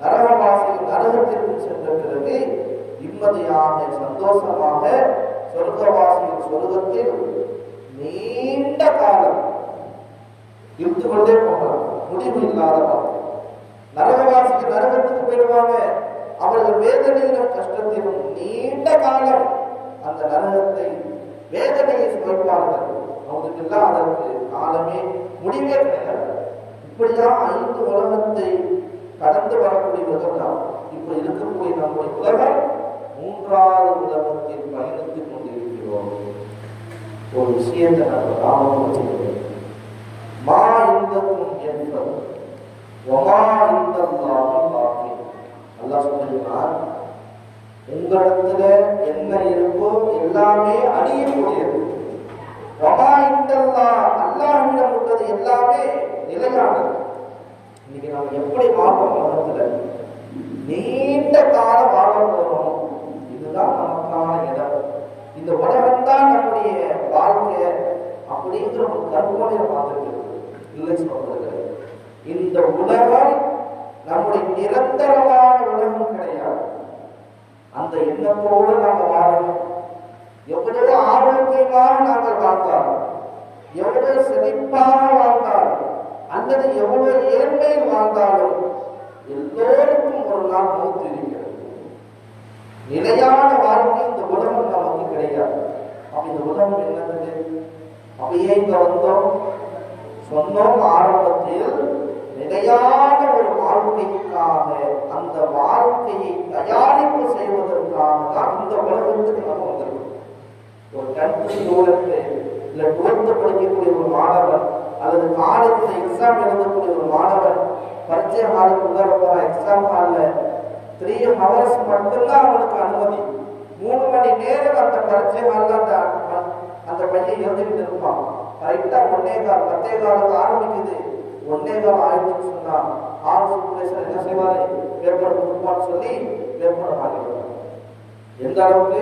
நரகவாசி நரகத்திற்கும் சென்ற பிறகு நிம்மதியாக சந்தோஷமாக சொர்க்கவாசியின் சொர்க்கத்தில் நீண்ட காலம் இருந்து கொண்டே போகலாம், முடிவு இல்லாத வாழ்க்கை. நரகவாசிக்கு நரகத்துக்கு போயிடுவாங்க. அவர்கள் வேதனையிலும் கஷ்டத்திலும் நீண்ட காலம் அந்த நரகத்தை வேதனையை சுவைப்பார்கள். அவங்களுக்கெல்லாம் அதற்கு காலமே முடிவே கிடையாது. இப்படிதான் 5 உலகத்தை கடந்து வரக்கூடியவர்கள் தான். இப்ப இருக்கக்கூடிய நம்முடைய உலகம் 3வது உலகத்தில் பயணித்துக் கொண்டிருக்கிறோம். ஒரு விஷயத்தை நம்ம ஞாபகம், மா இந்தக்கும் என்பது ஒமா இந்தல்லாஹி பாக்கி. அல்லாஹ் சொல்லுகிறார், உங்களிடத்துல என்ன இருக்கோ எல்லாமே அழியக்கூடியது. ஒமா இந்தல்லாஹ், அல்லாஹ்விடம் உள்ளது எல்லாமே நிலையானது. இன்னைக்கு நம்ம எப்படி வாழ்றோம்? உலகத்துல நீண்ட காலம் வாழ போறோம். இதுதான் நமக்கான இடம். இந்த உலகம்தான் நம்முடைய வாழ்க்கை அப்படிங்கிற ஒரு கற்பனையை பார்த்துருக்கு. இல்லை சொல்றது, இந்த உலகம் நம்முடைய நிரந்தரமான உலகம் கிடையாது. அந்த எண்ணத்தோடு நாங்கள் வாழணும். எவ்வளவு ஆரோக்கியமாக நாங்கள் வாழ்ந்தாலும், எவ்வளவு செழிப்பாக வாழ்ந்தாலும், அல்லது எவ்வளவு ஏழ்மையில் வாழ்ந்தாலும் எல்லோருக்கும் ஒரு நாள் மௌத்து இருக்கிறது. நிலையான வாழ்க்கை இந்த உலகம் நமக்கு கிடையாது. அப்ப இந்த உலகம் என்னது? அப்படியே இங்க வந்தோம் சொன்னோம் ஆரம்பத்தில், நிலையான ஒரு வாழ்க்கைக்காக, அந்த வாழ்க்கையை தயாரிப்பு செய்வதற்காக தான் இந்த உலகத்துக்கு நம்ம வந்திருக்கோம். ஒரு 10th ஸ்டூடெண்ட் இல்ல 12th படிக்கக்கூடிய ஒரு மாணவன் அல்லது காலேஜ்ல எக்ஸாம் எழுதக்கூடிய ஒரு மாணவன் பரீட்சை ஹாலுக்கு உள்ள போற எக்ஸாம் ஹால்ல 3 hours மட்டும்தான் அவனுக்கு அனுமதி. 3 மணி நேரம் அந்த பரீட்சை ஹால்ல அந்த பையன் எழுதிக்கிட்டு இருப்பான். கரெக்டா 1:10 ஆரம்பிக்குது. 1:15 ஆயிடுச்சுன்னு சொன்னா சூப்பர்வைசர் என்ன செய்வாரு? பேப்பர் கொடுப்பான்னு சொல்லி பேப்பரை வாங்கிடுவார். எந்த அளவுக்கு?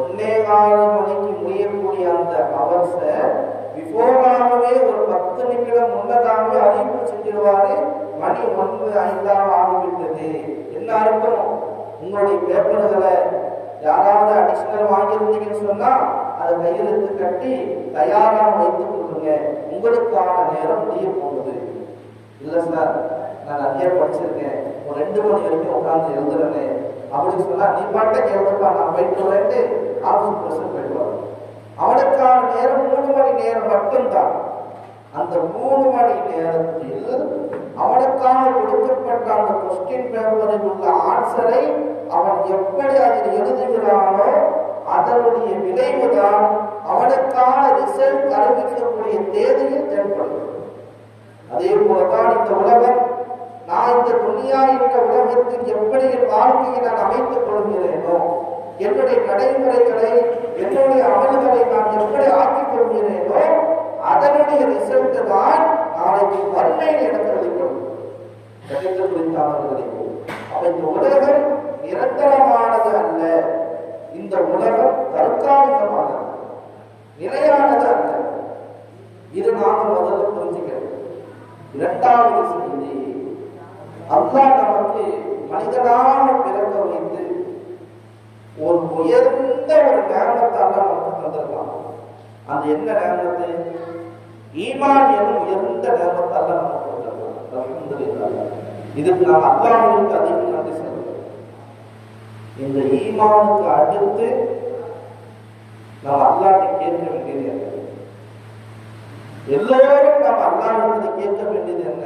1:15 மணிக்கு முடியக்கூடிய அந்த ஹவர்ஸை பிஃபோராகவே ஒரு 10 நிமிடம் முன்னதாகவே அறிவிப்பு செஞ்சிடுவாரு. மணி 1:05 ஆகிவிட்டது. என்ன அர்த்தம்? உங்களுடைய பேப்பர்களை யாராவது அடிஷனல் வாங்கியிருந்தீங்கன்னு சொன்னா அதை கையெழுத்து கட்டி தயாராக வைத்துக் கொள்ளுங்க, உங்களுக்கான நேரம் முடிய போகுது. இல்லை சார், நான் நிறைய படிச்சிருக்கேன், ஒரு 2 மணி வரைக்கும் உட்கார்ந்து எழுதுறேன் அப்படின்னு சொன்னா, நீ பாட்டுக்கு எழுதுப்பா, நான் போயிட்டு வரேன்ட்டு ஆஃபீஸ் பர்சன் போயிடுவார். அவனுக்கான நேரம் 3 மணி நேரம் மட்டும்தான். அந்த 3 மணி நேரத்தில் அவனுக்காக கொடுக்கப்பட்ட அந்த கொஸ்டின் பேப்பரில் உள்ள ஆன்சரை அவன் எப்படி அதில் எழுதுகிறானோ அதனுடைய விளைவுதான் அவனுக்கான ரிசல்ட் அறிவிக்கக்கூடிய தேதியில் ஏற்படுகிறது. அதே போலதான் இந்த உலகம் நான் இந்த துனியா என்ற உலகத்தில் எப்படி என் வாழ்க்கையை நான் அமைத்துக் கொள்கிறேனோ, என்னுடைய நடைமுறைகளை என்னுடைய அமல்களை நான் எப்படி ஆக்கிக் கொள்கிறேனோ அதனுடைய ரிசல்ட் தான் நாளைக்கு வறுமையில் எனக்கு வெளிப்படும். கணித குறித்தாளர்களே, இந்த உலகம் நிரந்தரமானது அல்ல. இந்த உலகம் தற்காலிகமானது, நிலையானது அல்ல. இது நாம முதல்ல புரிஞ்சுக்கிறோம். இரண்டாவது செய்தி, அல்லாஹ் நமக்கு மனிதனாக பிறக்க வைத்து ஒரு உயர்ந்த ஒரு நேமத்தை அல்லாஹ் நமக்கு தந்திருக்கான். அது என்ன நேமத்து? ஈமான் எனும் உயர்ந்த நேமத்தை அல்லாஹ் நமக்கு தந்திருக்கான். அல்ஹம்துலில்லாஹ். இதுக்கு நாம் அல்லாஹ்வுக்கு அதிகம் நன்றி செலுத்துகிறோம். இந்த ஈமானுக்கு அடுத்து நாம் அல்லாஹ்வை கேட்க வேண்டியது என்ன? எல்லோரும் நாம் அல்லாஹ்விடத்தை கேட்க வேண்டியது என்ன?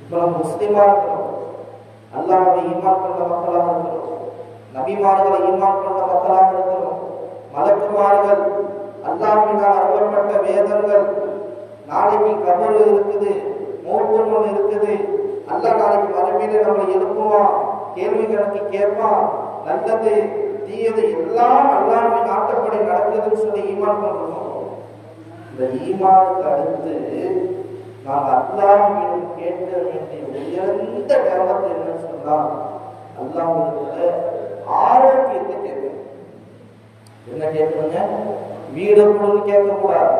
இப்ப நம்ம முஸ்லிமா இருக்கிறோம், அல்லாஹ்வை ஈமான் கொண்ட மக்களாக இருக்கிறோம், நபிமார்களை ஈமான் கொண்ட மக்களாக இருக்கிறோம், மலக்குமார்கள், அல்லாஹ்வினால் அருளப்பட்ட வேதங்கள், நாளைக்கு கபர் இருக்குது, மௌத்துன்னு ஒன்று இருக்குது, அல்லாஹ் நாளைக்கு மறுமையில நம்மளை எழுப்புவான், கேள்வி கணக்கு கேட்பான், நல்லது தீயது எல்லாம் அல்லாஹ்வின் நாட்டப்படி நடக்குதுன்னு சொல்லி ஈமான் பண்றோம். இந்த ஈமானுக்கு அடுத்து நாம் அல்லாஹ்விடம் கேட்க வேண்டிய உயர்ந்த நேமத்தை என்னன்னு சொன்னா, அல்லாஹ்விடத்துல ஆரோக்கியத்தை கேட்கணும். என்ன கேட்கணுங்க? வீடு கொடுன்னு கேட்கக்கூடாது,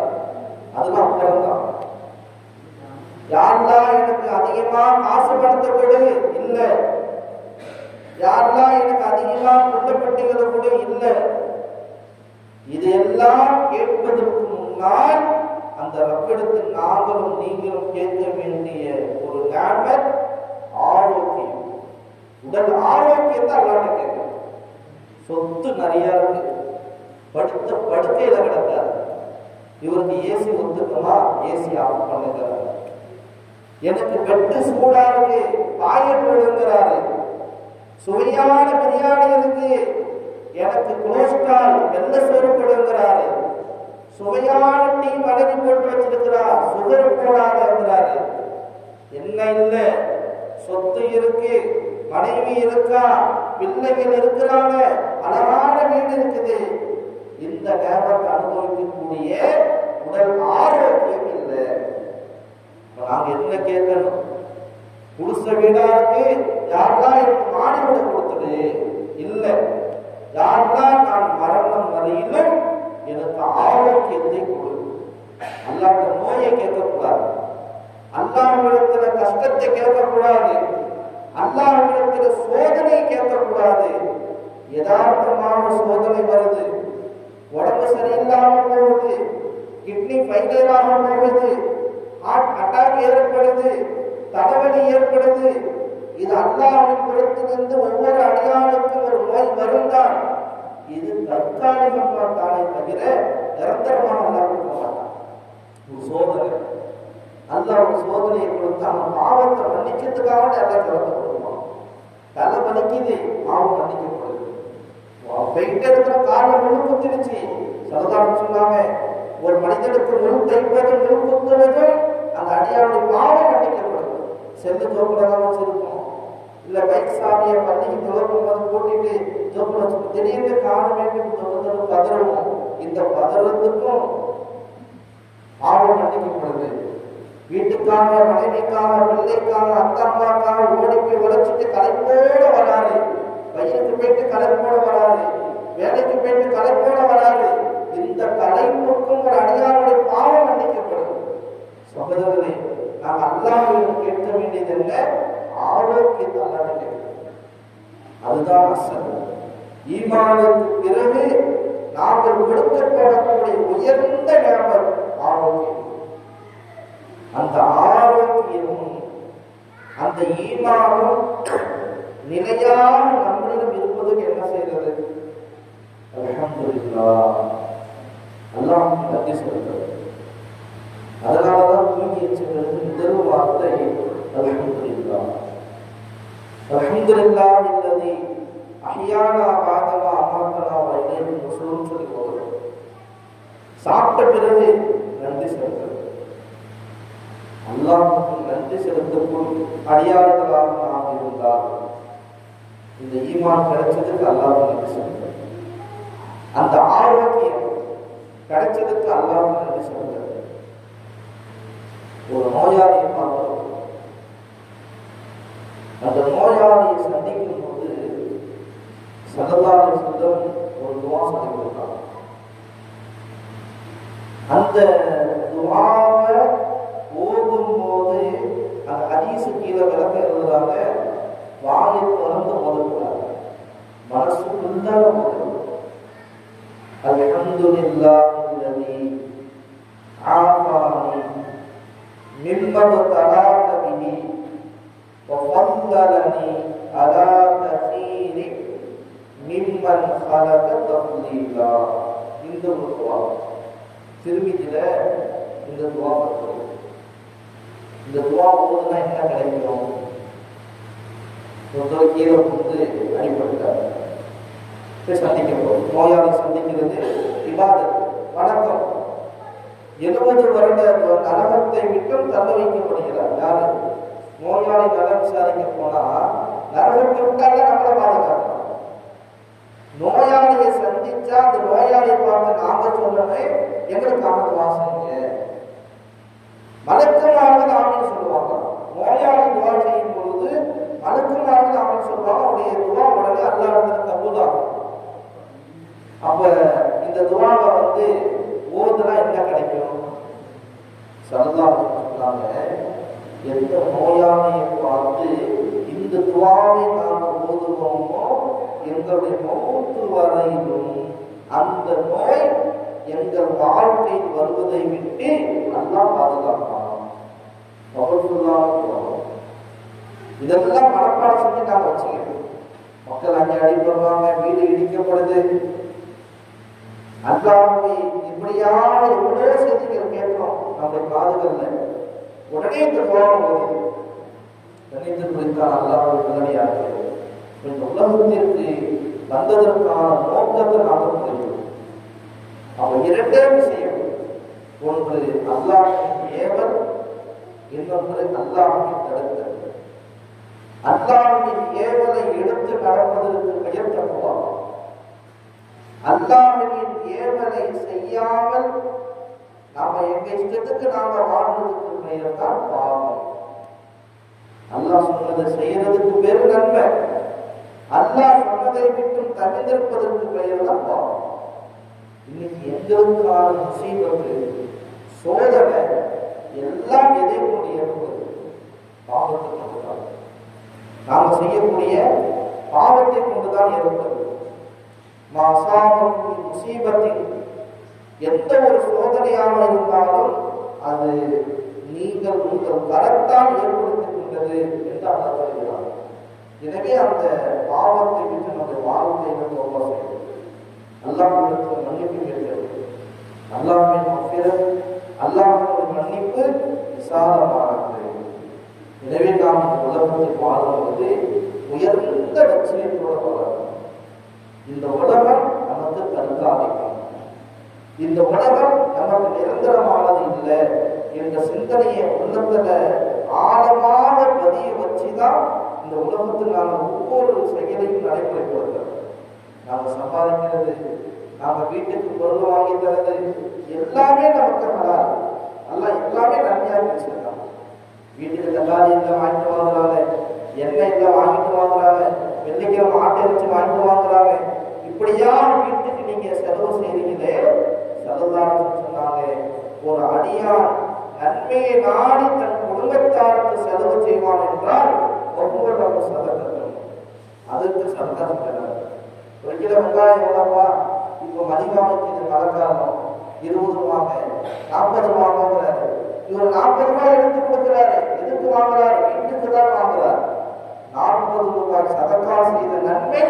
அதெல்லாம் அப்புறம்தான். யாரெல்லாம் எனக்கு அதிகமா காசு பணத்தை கொடு இல்ல, யாரெல்லாம் எனக்கு அதிகமா புள்ளப்பட்டிகளை கொடு இல்ல. இதையெல்லாம் கேட்பதற்கு முன்னால் அந்த ரப்பிடத்தில் நாங்களும் நீங்களும் கேட்க வேண்டிய ஒரு நியமத் ஆரோக்கியம். உடல் ஆரோக்கியத்தை அல்லாஹ்ட்ட கேட்கணும். சொத்து நிறைய இருக்கு, படுத்த படுக்கையில கிடக்காது, இவருக்கு ஏசி ஒத்துக்குமா? ஏசி ஆஃப் பண்ணுகிறாரு. எனக்கு பெட்டு சூடா இருக்கு, பாய போடுங்கிறாரு. சுவையான பிரியாணி இருக்கு, எனக்கு கொலஸ்ட்ரால் வெள்ள சோறு போடுங்கிறாரு. சுவையான டீ மனைவி போட்டு வச்சிருக்கிறார், சுகர் போடாதுங்கிறாரு. என்ன இல்ல, சொத்து இருக்கு, மனைவி இருக்கா, பிள்ளைகள் இருக்கிறாங்க, அழகான வீடு இருக்குது. இந்த நேரத்தை அனுபவிக்கக்கூடிய உடல் ஆரோக்கியம் இல்லை. நாங்க என்ன கேட்கணும்? குடிச வீடா இருக்கு, யாரெல்லாம் எனக்கு மாடி வீடு கொடுத்தது இல்ல, யாரெல்லாம் நான் மரணம் வரையிலும் எனக்கு ஆரோக்கியத்தை கொடு. அல்லாஹ்விட நோயை கேட்கக்கூடாது, அல்லாஹ்விடத்துல கஷ்டத்தை கேட்கக்கூடாது, அல்லாஹ்விடத்துல சோதனை கேட்கக்கூடாது. யதார்த்தமான சோதனை வருது, உடம்பு சரியில்லாம போகுது, கிட்னி ஃபெயிலியர் போகுது, ஹார்ட் அட்டாக் ஏற்படுது, தலைவலி ஏற்படுது. இது அல்லாஹ்வின் புறத்திலிருந்து ஒவ்வொரு அடியாளுக்கும் ஒரு நோய் வருந்தான். இது தற்காலிகமானதானே தவிர நிரந்தரமாக அல்லாஹ் கொடுக்க மாட்டான். ஒரு சோதனை, அல்லாஹ் ஒரு சோதனையை கொடுத்து அவன் பாவத்தை மன்னிக்கிறதுக்காக எல்லாம் திறந்து கொடுப்பான். தலை வலிக்குது, பாவம் மன்னிக்கப்படுது. போயிட்டே இருக்கிற காரணம் முழு குத்திருச்சு. சரதாரம் சொன்னாங்க, ஒரு மனிதனுக்கு முழு தைப்பதும் முழு குத்துவதும் அந்த அடியாவுடைய பாவம் மன்னிக்கப்படுது. செல்லு ஜோப்புல தான் வச்சிருப்போம், இல்ல பைக் சாமியை பள்ளிக்கு துவக்கும் போது கூட்டிட்டு ஜோப்புல வச்சு திடீர்னு காரணமே பதறுவோம். இந்த பதறத்துக்கும் பாவம் மன்னிக்கப்படுது. வீட்டுக்காக, மனைவிக்காக, பிள்ளைக்காக, அக்கா அம்மாக்காக ஓடி போய் உழைச்சிட்டு கலைப்போட வராது, பையனுக்கு போயிட்டு கலைப்போட வராது, வேலைக்கு போயிட்டு கலைப்போட வராது. இந்த கலைப்புக்கும் ஒரு அடியாருடைய பாவம் மன்னிக்கப்படும். சகோதரர்களே, நாம் அல்லாஹ்விடம் கேட்க வேண்டியது என்ன? ஆரோக்கியத்தை அல்லாஹ்விடம் கேட்கணும். அதுதான் அசல். ஈமானுக்கு பிறகு நாங்கள் கொடுக்கப்படக்கூடிய உயர்ந்த நியமத் ஆரோக்கியம். அந்த ஆரோக்கியமும் அந்த ஈமானும் நிலையாக நம்மளிடம் இருப்பதுக்கு என்ன செய்கிறது? அல்ஹம்துலில்லாஹ், அல்லாஹ்வுக்கு நன்றி செலுத்துவது. அதனாலதான் தூங்கி எச்சங்களுக்கு முதல் வார்த்தை அல்ஹம்துலில்லாஹ். அல்ஹம்துலில்லாஹ் இல்லதி அஹ்யானா பாதமா அமாத்தனா வ இலைஹி நுஷூர் சொல்லி போகிறோம். சாப்பிட்ட பிறகு நன்றி செலுத்துவது, அல்லாஹ்வுக்கு நன்றி நன்றி செலுத்தக்கும் அடியார்களாக நாம் இருந்தால் இந்த ஈமான் கிடைச்சதுக்கு அல்லாஹ்வுக்கு நன்றி செலுத்த, அந்த ஆரோக்கியம் கிடைச்சதுக்கு அல்லாஹ்வுக்கு நன்றி செலுத்த. ஒரு நோயாளியை பார்க்கிறோம், அந்த நோயாளியை சந்திக்கும் போது ஸல்லல்லாஹு அலைஹி வஸல்லம் ஒரு துஆ சொல்லி கொடுத்தாங்க. அந்த துஆவை ஓதும் போது அந்த ஹதீஸு கீழே விளக்க எழுதுறாங்க, வாயை திறந்து ஓதக்கூடாது, மனசுக்குள்ளார ஓதணும். அல்ஹம்துலில்லாஹில்லதீ ஆஃபானி மிம்ம தலாக பிஹி வஃதலனி அலா கஸீரி மிம்மன் ஹலக தஃலீலா. இந்த ஒரு துஆ திருமிதில இந்த துஆ பண்ணுவோம். இந்த துஆ ஓதுனா என்ன கிடைக்கும்? ஒருத்தர் கீழே வந்து அடிபட்டார், சந்திக்கிறோம். நோயாளி சந்திக்கிறது இபாதத், வணக்கம். 70 வருட நரகத்தை விட்டும் தள்ள வைக்கப்படுகிறார். யாரு? நோயாளி நலம் விசாரிக்க போனா நரகத்தை விட்டால நம்மளை பாதுகாக்கணும். நோயாளியை சந்திச்சா அந்த நோயாளியை பார்த்து நாம சொல்லணுமே, எங்களுக்கு ஆமது வாசனைங்க. மலக்குமார்கள் ஆமீன் சொல்லுவாங்க. நோயாளி துவா செய்யும் பொழுது மலக்குமார்கள் ஆமீன் சொல்லுவாங்க. அவருடைய துவா உடனே அல்லாஹ்விடத்துல கபூலாகும். அப்ப இந்த துவாவை வந்து ஓதுனா என்ன கிடைக்கும்? ஸல்லல்லாஹு அலைஹி வஸல்லம் எந்த நோயாளியை பார்த்து இந்த துவாவை நாம் ஓதுவோமோ எங்களுடைய மௌத்து வரையிலும் அந்த நோய் எங்கள் வாழ்க்கையில் வருவதை விட்டு அல்லாஹ் பாதுகாப்பான். இதெல்லாம் மனப்பாடம் செஞ்சு நாம வச்சுக்கணும். மக்கள் அங்கே அடிபடுறாங்க, வீடு இடிக்கப்படுது, அல்லாஹ்வை இப்படியான எவ்வளோ செய்திகள் கேட்கிறோம் நம்முடைய காதுகள்ல. உடனே இந்த துவாவை ஓதி கணித்து குறித்தான் அல்லாஹ்வை உடனடியாக இந்த உலகத்திற்கு வந்ததற்கான நோக்கத்தை நாம் தெரியும். அவன் இரண்டே விஷயம், ஒன்று அல்லாஹ்வின் ஏவல், இன்னொன்று அல்லாஹ்வின் தடுத்தல். அல்லாஹ்வின் ஏவலை எடுத்து நடப்பதற்கு பெயர் தக்குவா. அல்லாஹ்வின் ஏவலை செய்யாமல் நாம எங்க இஷ்டத்துக்கு நாம வாழ்றதுக்கு பெயர் தான் பாவம். அல்லாஹ் சொன்னதை செய்யறதுக்கு பேரு நன்மை, அல்லாஹ் சொன்னதை விட்டும் தவிர்ப்பதற்கு பெயர் தான் பாவம். இன்னைக்கு எங்களுக்கான முசீபத்து, சோதனை எல்லாம் எதை கொண்டு ஏற்படுது? பாவத்தை கொண்டுதான். நாம செய்யக்கூடிய பாவத்தை கொண்டுதான் ஏற்படுது. முசீபத்தின் எந்த ஒரு சோதனையாக இருந்தாலும் அது நீங்கள் உங்கள் கரத்தால் ஏற்படுத்திக்கொண்டது என்று அல்லாஹ் சொல்கிறார். எனவே அந்த பாவத்தை விட்டு நம்முடைய வாழ்க்கையில் தௌபா செய்யும். அல்லாஹ்விடத்தில் மன்னிப்பு கேட்கிறது. அல்லாஹ்வின் மஃபிரத், அல்லாஹ்வுடைய மன்னிப்பு விசாலமானது. எனவே நாம் இந்த உலகத்தில் வாழும்போது உயர்ந்த லட்சியத்தோடு வாழணும். இந்த உலகம் நமக்கு தற்காலிகம், இந்த உலகம் நமக்கு நிரந்தரமானது இல்லை என்ற சிந்தனையை உள்ளத்துல ஆழமாக பதிய வச்சுதான் இந்த உலகத்தில் நாங்கள் ஒவ்வொரு செயலையும் நடைமுறைப்படுத்துறோம். நாங்கள் சம்பாதிக்கிறது, நாங்கள் வீட்டுக்கு பொருள் வாங்கி தரது எல்லாமே நமக்கு ஹலால். எல்லாம் எல்லாமே நன்மையாக வச்சிருக்காங்க. வீட்டுக்கு தக்காளி எல்லாம் வாங்கிட்டு வாங்குறாங்க, எண்ணெய் எல்லாம் வாங்கிட்டு வாங்குறாங்க, வெள்ளிக்கிழமை ஆட்டை வச்சு வாங்கிட்டு வாங்குறாங்க. இப்படியா வீட்டுக்கு நீங்க செலவு செய்றீங்களே, ஸல்லல்லாஹு சொன்னாங்க, ஒரு அடியான் நன்மையை நாடி தன் குடும்பத்தாருக்கு செலவு செய்வான் என்றால் ஒவ்வொரு சதக்கட்டும் அதுக்கு சதக்கா சொல்றாங்க. ஒரு கிலோ வெங்காயம் எவ்வளவா? இப்போ மதிவாமைக்கு இது கலக்காரம் 20 ரூபாங்க, 40 ரூபாங்கிறாரு. இவர் 40 ரூபாய் எடுத்து கொடுக்கிறாரு. எதுக்கு வாங்குறாரு? வீட்டுக்கு தான் வாங்குறாரு. 40 ரூபாய் சதக்கா செய்த நன்மை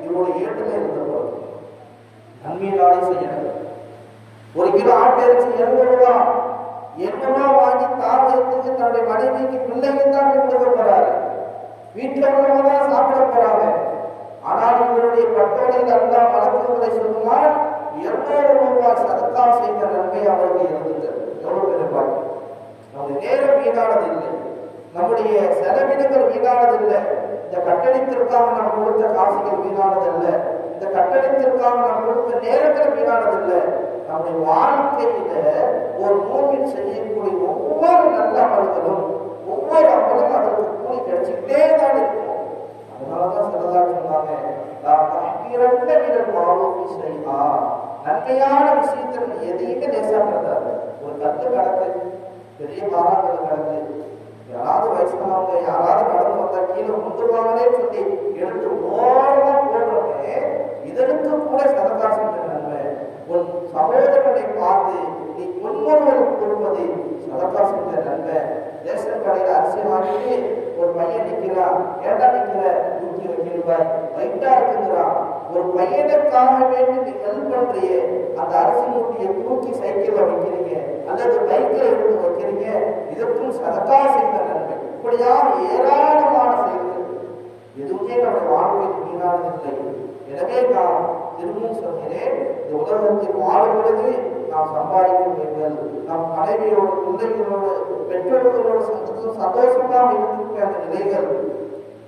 இவருடைய ஏட்டுல இருந்த போது நன்மை நாளை செய்யணும். ஒரு கிலோ ஆட்டு இறைச்சி 70 ரூபாய், 8 ரூபாய் வாங்கி தாவரத்துக்கு தன்னுடைய மனைவிக்கு பிள்ளைக்கு தான் கொடுக்க போறாரு. வீட்டில் உள்ளவங்க தான் சாப்பிட போறாங்க. ஆனால் இவருடைய பட்டோலையில் அல்லாஹ் மலக்குகளை சொல்லுவார், 200 ரூபாய் சதக்கா செய்த நன்மை அவருக்கு இருந்தது. எவ்வளவு பெரிய பாக்கியம்! நம்முடைய நேரம் வீணானது இல்லை. வீணானதில்லை. இந்த கட்டணத்திற்காக நாம் கொடுத்த காசுகள் வீணானதல்ல. இந்த கட்டணத்திற்காக நாம் கொடுத்த நேரங்கள் வீணானதில்லை. நம்முடைய வாழ்க்கையில ஒரு மூமின் செய்யக்கூடிய ஒவ்வொரு நல்ல அமல்களும் ஒவ்வொரு அமலும் அதற்கு கூலி கிடைச்சிக்கிட்டே தான் இருக்கும். அதனாலதான் சிலதான் சொன்னாங்க, நன்மையான விஷயத்தில் எதையுமே லேசாக்குறாரு. ஒரு கத்து கடந்து பெரிய மாறாங்கல் கடந்து யாராவது வயசானவங்க யாராவது கடந்து வந்தா கீழே முந்துருவாங்களே சொல்லி எடுத்து ஓரமா போடுறோமே, இதற்கு கூட சதகா செஞ்ச நன்மை. உன் சகோதரனை பார்த்து நீ முன்வருவதற்கு கொடுப்பது சதகா செஞ்ச நன்மை. ரேஷன் கடையில் அரிசி வாங்கிட்டு ஒரு பையன் நிற்கிறான், ஏண்டா நிற்கிற, 120 ரூபாய் லைட்டா இருக்குங்கிறான். ஒரு பையனுக்காக வேண்டி நீ ஹெல்ப் பண்றியே, அந்த அரிசி மூட்டையை தூக்கி சைக்கிள்ல வைக்கிறீங்க அல்லது பைக்ல எடுத்து வைக்கிறீங்க, இதற்கும் சதகா செய்த நன்மை. இப்படியா ஏராளமான செயல்கள் எதுவுமே நம்முடைய வாழ்க்கையில் வீணானதில்லை. எனவே நான் திரும்பவும் சொல்கிறேன், இந்த உலகத்தில் வாழும்பொழுது நாம் சம்பாதிக்க வேண்டும். நம் மனைவியோடு பிள்ளைகளோடு பெற்றோர்களோடு சந்தோஷமாக இருந்திருக்க அந்த நிலைகள்,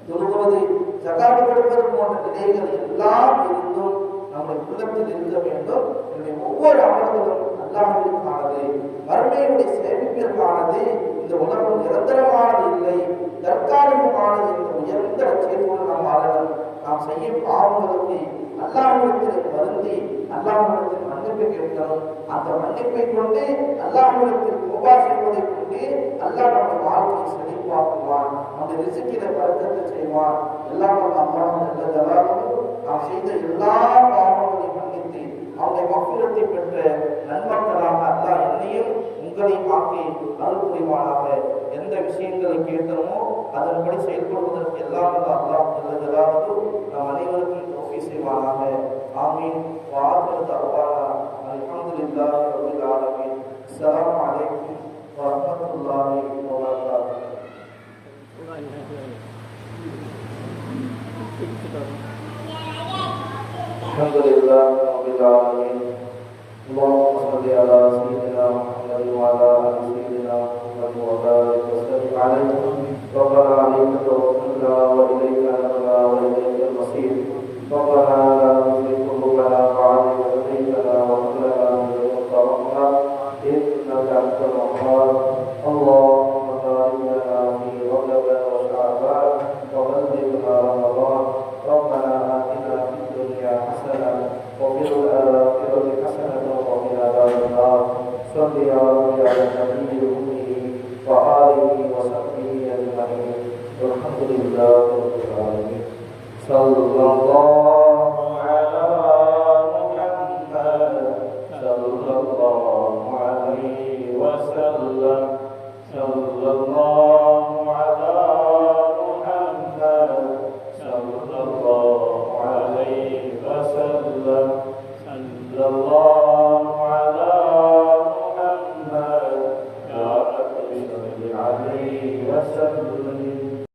தொழுவது ஜகாத் கொடுப்பது போன்ற நிலைகள் எல்லாம் இருந்தும் நம்முடைய உள்ளத்தில் இருக்க வேண்டும். என்னுடைய ஒவ்வொரு அமல்களும் அல்லாஹ்விற்கானது, மறுமையுடைய சேமிப்பிற்கானது. இந்த உலகம் நிரந்தரமானது இல்லை, தற்காலிகமானது என்ற உயர்ந்த லட்சியத்தோடு நாம் வாழணும். நாம் செய்யும் பாவங்களுக்கு அல்லாஹ்விடத்தில் வருந்தி அல்லாஹ்விடத்தில் மன்னிப்பை கேட்கணும். அந்த மன்னிப்பை கொண்டு அல்லாஹ்விடத்தில் தௌபா செய்வதை கொண்டு அல்லாஹ் நம்முடைய வாழ்க்கையை செழிப்பாக்குவான், நம்முடைய ரிஸ்கில பரக்கத்தை செய்வான். எல்லாம் அல்லாஹ் நல்லதாகவும் நாம் செய்த எல்லா பாவங்களையும் மன்னித்து அவருடைய மஃபிரத்தை பெற்ற நன்மக்களாக அல்லாஹ் என்னையும் உங்களையும் ஆக்கி அருள் புரிவானாக. எந்த விஷயங்களை கேட்டோமோ அதன்படி செயல்படுவதற்கு எல்லாம் அல்லாஹ் நல்லதாகவும் நம் அனைவருக்கும் தௌஃபீக் செய்வானாக. ஆமீன். வஆகிரு தஅவானா அல்ஹம்துலில்லாஹி ரப்பில் ஆலமீன். அஸ்ஸலாமு அலைக்கும் வரஹ்மத்துல்லாஹி வபரகாத்துஹு. அல்ஹம்துலில்லாஹி ரப்பில் ஆலமீன். அல்லாஹும்ம ஸல்லி அலா சய்யிதினா முஹம்மதின் வ அலா ஆலி சய்யிதினா முஹம்மதின் வ பாரிக் வ ஸல்லிம் அலைஹி. ரப்பனா அலைக தவக்கல்னா வ இலைக அனப்னா வ இலைக்கல் மஸீர். ரப்பனா லா துஸிக் குலூபனா பஅத இذ ஹதைதனா வ ஹப் லனா மின் லதுன்க ரஹ்மah இன்னக அன்தல் வஹ்ஹாப். அல்லாஹும்ம பாரிக் லனா ஃபீ ரஜப வ ஷஅபான் வ பல்லிக்னா ரமضان. ربنا آتنا في الدنيا حسنة وفي الآخرة حسنة وقنا عذاب النار. صل يا رب على النبي الأمي وآله وصحبه أجمعين. والحمد لله رب العالمين. صلى الله على محمد صلى الله عليه وسلم. صلى الله